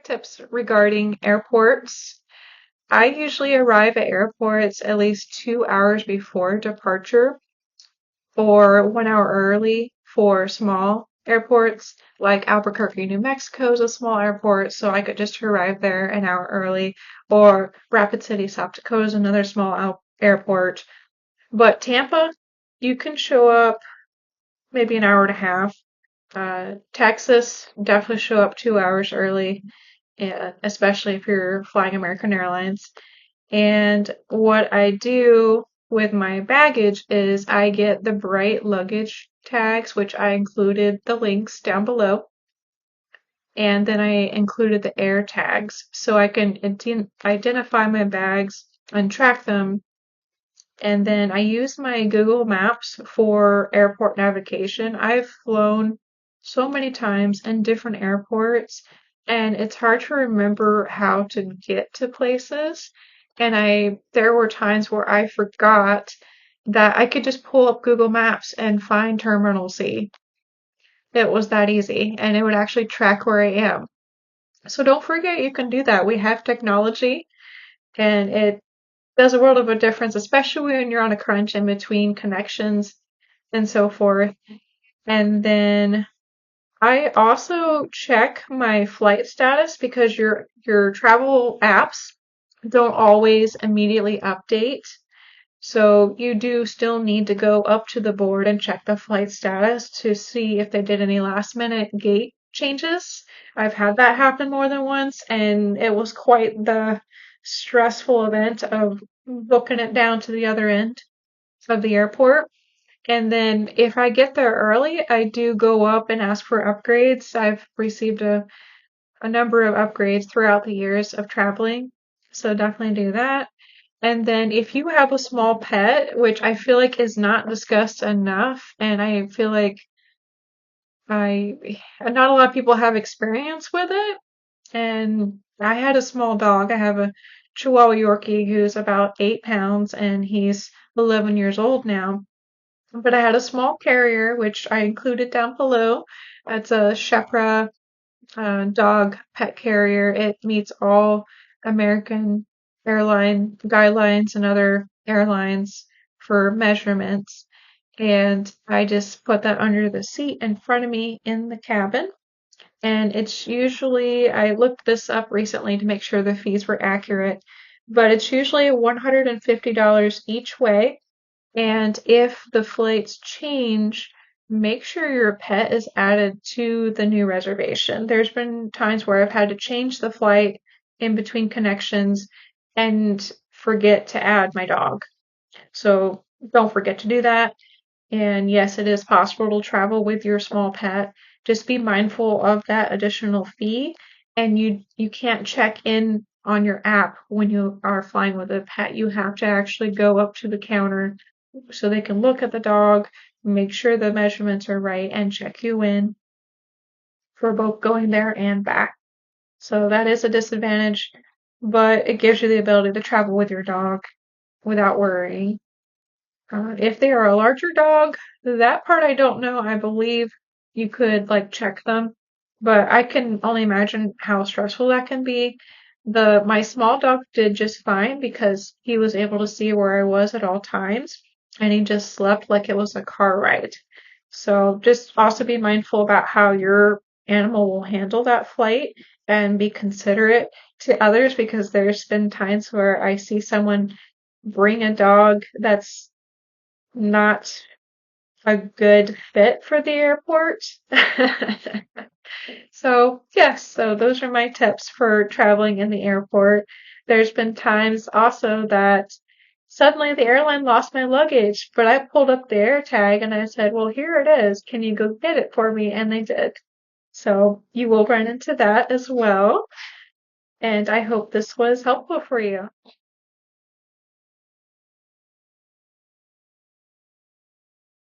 tips regarding airports. I usually arrive at airports at least 2 hours before departure or 1 hour early for small airports. Like Albuquerque, New Mexico is a small airport, so I could just arrive there an hour early. Or Rapid City, South Dakota is another small airport. But Tampa, you can show up maybe an hour and a half. Texas, definitely show up 2 hours early, especially if you're flying American Airlines. And what I do with my baggage is I get the bright luggage tags, which I included the links down below. And then I included the air tags so I can identify my bags and track them. And then I use my Google Maps for airport navigation. I've flown so many times in different airports, and it's hard to remember how to get to places. And there were times where I forgot that I could just pull up Google Maps and find Terminal C. It was that easy, and it would actually track where I am. So don't forget you can do that. We have technology, and it does a world of a difference, especially when you're on a crunch in between connections and so forth. And then I also check my flight status because your travel apps don't always immediately update. So you do still need to go up to the board and check the flight status to see if they did any last minute gate changes. I've had that happen more than once, and it was quite the stressful event of booking it down to the other end of the airport. And then if I get there early, I do go up and ask for upgrades. I've received a number of upgrades throughout the years of traveling, so definitely do that. And then if you have a small pet, which I feel like is not discussed enough, and I feel like I not a lot of people have experience with it. And I had a small dog. I have a Chihuahua Yorkie who's about 8 pounds, and he's 11 years old now. But I had a small carrier, which I included down below. It's a Shepra dog pet carrier. It meets all American airline guidelines and other airlines for measurements. And I just put that under the seat in front of me in the cabin. And it's usually, I looked this up recently to make sure the fees were accurate, but it's usually $150 each way. And if the flights change, make sure your pet is added to the new reservation. There's been times where I've had to change the flight in between connections and forget to add my dog. So don't forget to do that. And yes, it is possible to travel with your small pet. Just be mindful of that additional fee. And you can't check in on your app when you are flying with a pet. You have to actually go up to the counter so they can look at the dog, make sure the measurements are right, and check you in for both going there and back. So that is a disadvantage, but it gives you the ability to travel with your dog without worrying. If they are a larger dog, that part I don't know. I believe you could like check them, but I can only imagine how stressful that can be. My small dog did just fine because he was able to see where I was at all times, and he just slept like it was a car ride. So just also be mindful about how your animal will handle that flight and be considerate to others, because there's been times where I see someone bring a dog that's not a good fit for the airport. So, yes, so those are my tips for traveling in the airport. There's been times also that suddenly the airline lost my luggage, but I pulled up the air tag and I said, well, here it is. Can you go get it for me? And they did. So you will run into that as well. And I hope this was helpful for you.